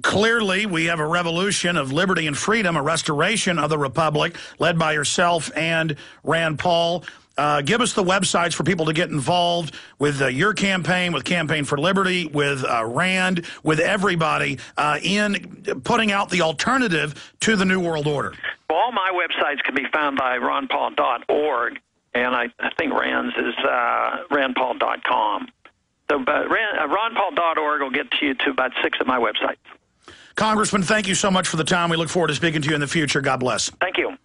clearly, we have a revolution of liberty and freedom, a restoration of the republic, led by yourself and Rand Paul. Give us the websites for people to get involved with your campaign, with Campaign for Liberty, with Rand, with everybody in putting out the alternative to the New World Order. Well, all my websites can be found by ronpaul.org, and I think Rand's is randpaul.com. So ronpaul.org will get you to about 6 of my websites. Congressman, thank you so much for the time. We look forward to speaking to you in the future. God bless. Thank you.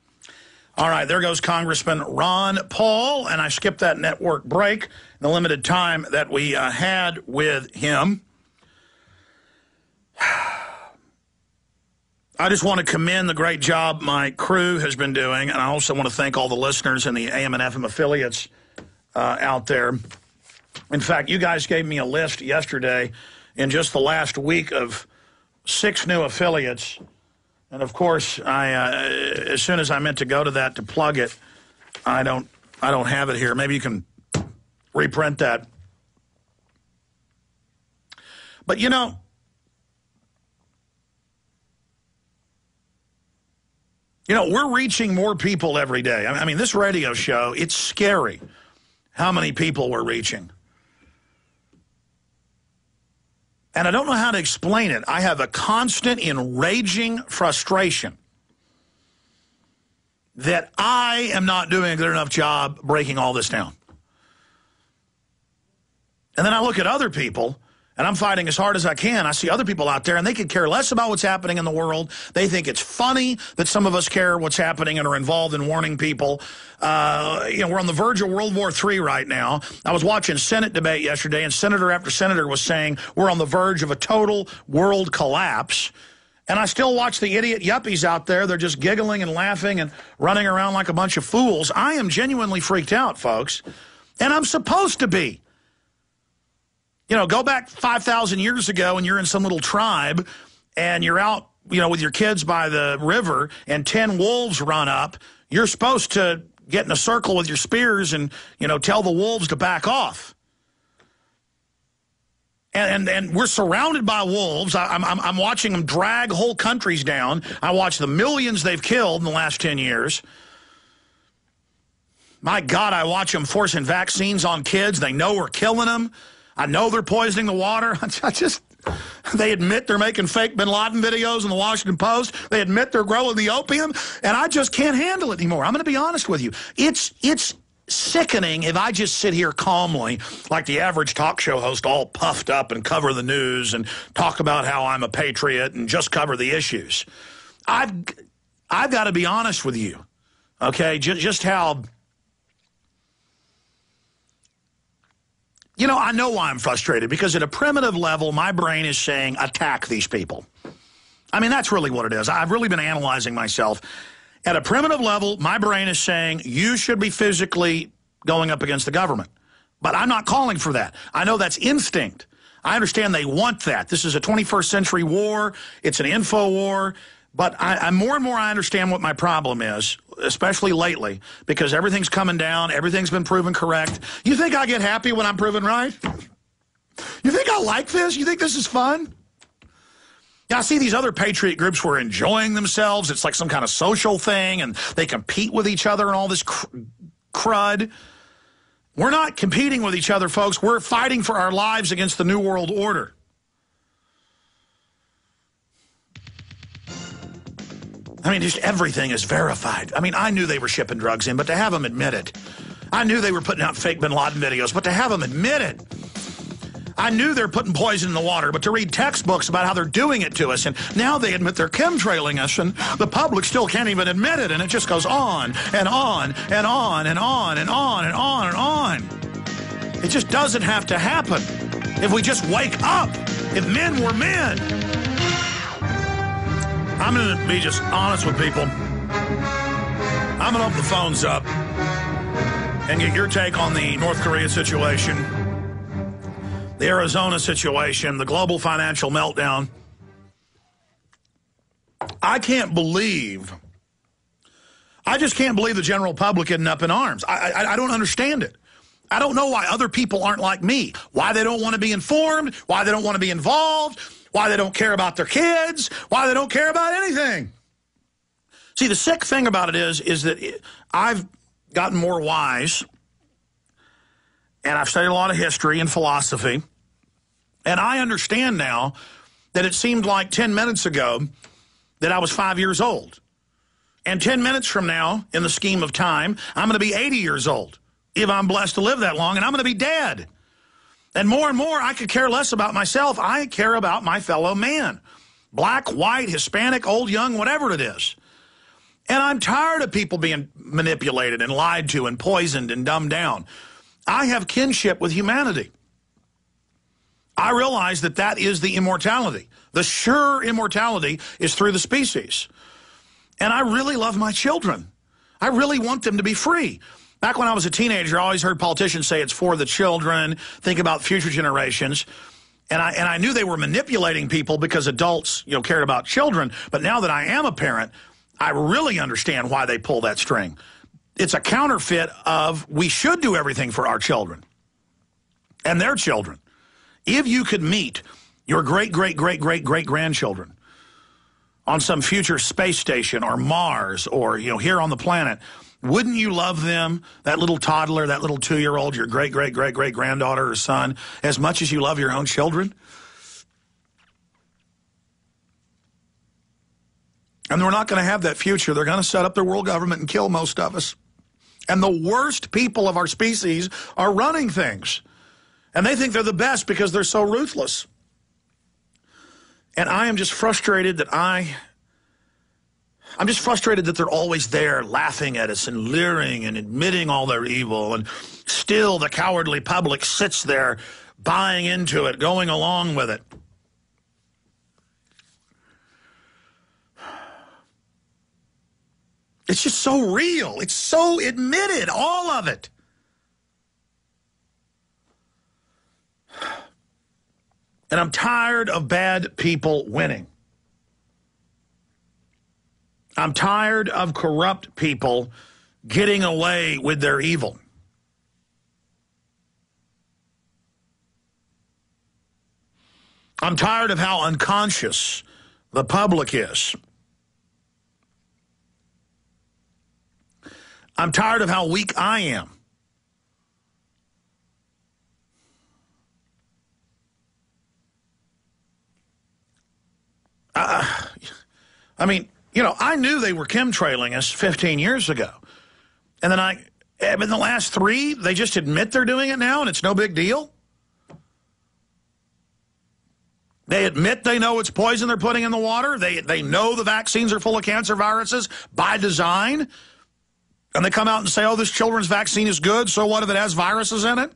All right, there goes Congressman Ron Paul, and I skipped that network break in the limited time that we had with him. I just want to commend the great job my crew has been doing, and I also want to thank all the listeners and the AM and FM affiliates out there. In fact, you guys gave me a list yesterday in just the last week of 6 new affiliates. And, of course, as soon as I meant to go to that to plug it, I don't have it here. Maybe you can reprint that. But, you know, we're reaching more people every day. I mean, this radio show, it's scary how many people we're reaching. And I don't know how to explain it. I have a constant, enraging frustration that I am not doing a good enough job breaking all this down. And then I look at other people, and I'm fighting as hard as I can. I see other people out there, and they could care less about what's happening in the world. They think it's funny that some of us care what's happening and are involved in warning people. We're on the verge of World War III right now. I was watching Senate debate yesterday, and senator after senator was saying we're on the verge of a total world collapse. And I still watch the idiot yuppies out there. They're just giggling and laughing and running around like a bunch of fools. I am genuinely freaked out, folks, and I'm supposed to be. Go back 5,000 years ago and you're in some little tribe and you're out, with your kids by the river and 10 wolves run up. You're supposed to get in a circle with your spears and, tell the wolves to back off. And we're surrounded by wolves. I'm watching them drag whole countries down. I watch the millions they've killed in the last 10 years. My God, I watch them forcing vaccines on kids. They know we're killing them. I know they're poisoning the water. They admit they're making fake bin Laden videos in the Washington Post. They admit they're growing the opium, and I just can't handle it anymore. I'm going to be honest with you. It's sickening if I just sit here calmly, like the average talk show host, all puffed up and cover the news and talk about how I'm a patriot and just cover the issues. I've got to be honest with you, okay, just how... I know why I'm frustrated, because at a primitive level, my brain is saying, attack these people. I mean, that's really what it is. I've really been analyzing myself. At a primitive level, my brain is saying, you should be physically going up against the government. But I'm not calling for that. I know that's instinct. I understand they want that. This is a 21st century war. It's an info war. But I more and more I understand what my problem is, especially lately, because everything's coming down. Everything's been proven correct. You think I get happy when I'm proven right? You think I like this? You think this is fun? Yeah, I see these other patriot groups who are enjoying themselves. It's like some kind of social thing, and they compete with each other and all this crud. We're not competing with each other, folks. We're fighting for our lives against the New World Order. I mean, just everything is verified. I mean, I knew they were shipping drugs in, but to have them admit it. I knew they were putting out fake bin Laden videos, but to have them admit it. I knew they're putting poison in the water, but to read textbooks about how they're doing it to us, and now they admit they're chemtrailing us, and the public still can't even admit it, and it just goes on and on and on and on and on and on and on. It just doesn't have to happen if we just wake up, if men were men. I'm going to be just honest with people. I'm going to open the phones up and get your take on the North Korea situation, the Arizona situation, the global financial meltdown. I just can't believe the general public isn't up in arms. I don't understand it. I don't know why other people aren't like me, why they don't want to be informed, why they don't want to be involved, why they don't care about their kids, why they don't care about anything. See, the sick thing about it is that I've gotten more wise, and I've studied a lot of history and philosophy, and I understand now that it seemed like 10 minutes ago that I was 5 years old. And 10 minutes from now, in the scheme of time, I'm going to be 80 years old, if I'm blessed to live that long, and I'm going to be dead. And more, I could care less about myself. I care about my fellow man. Black, white, Hispanic, old, young, whatever it is. And I'm tired of people being manipulated and lied to and poisoned and dumbed down. I have kinship with humanity. I realize that that is the immortality. The sure immortality is through the species. And I really love my children. I really want them to be free. Back when I was a teenager, I always heard politicians say it's for the children, think about future generations. And I knew they were manipulating people because adults, cared about children. But now that I am a parent, I really understand why they pull that string. It's a counterfeit of we should do everything for our children and their children. If you could meet your great-great-great-great-great-grandchildren on some future space station or Mars or, here on the planet, wouldn't you love them, that little toddler, that little 2-year-old, your great-great-great-great-granddaughter or son, as much as you love your own children? And we're not going to have that future. They're going to set up their world government and kill most of us. And the worst people of our species are running things. And they think they're the best because they're so ruthless. And I am just frustrated that I'm just frustrated that they're always there laughing at us and leering and admitting all their evil. And still the cowardly public sits there buying into it, going along with it. It's just so real. It's so admitted, all of it. And I'm tired of bad people winning. I'm tired of corrupt people getting away with their evil. I'm tired of how unconscious the public is. I'm tired of how weak I am. I mean, I knew they were chemtrailing us 15 years ago. And then in the last 3, they just admit they're doing it now and it's no big deal. They admit they know it's poison they're putting in the water. They know the vaccines are full of cancer viruses by design. And they come out and say, oh, this children's vaccine is good, so what if it has viruses in it?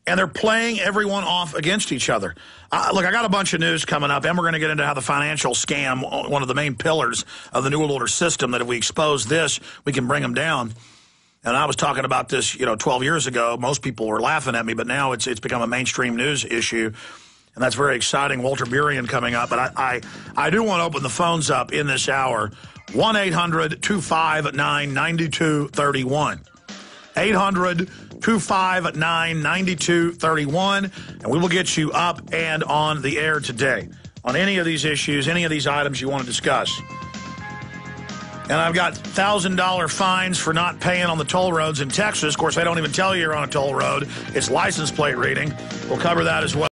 And they're playing everyone off against each other. Look, I got a bunch of news coming up, and we're going to get into how the financial scam, one of the main pillars of the New World Order system, that if we expose this, we can bring them down. And I was talking about this, 12 years ago. Most people were laughing at me, but now it's become a mainstream news issue. And that's very exciting. Walter Burian coming up. But I do want to open the phones up in this hour. 1-800-259-9231. 800-259-9231. And we will get you up and on the air today on any of these issues, any of these items you want to discuss. And I've got $1,000 fines for not paying on the toll roads in Texas. Of course, they don't even tell you you're on a toll road. It's license plate reading. We'll cover that as well.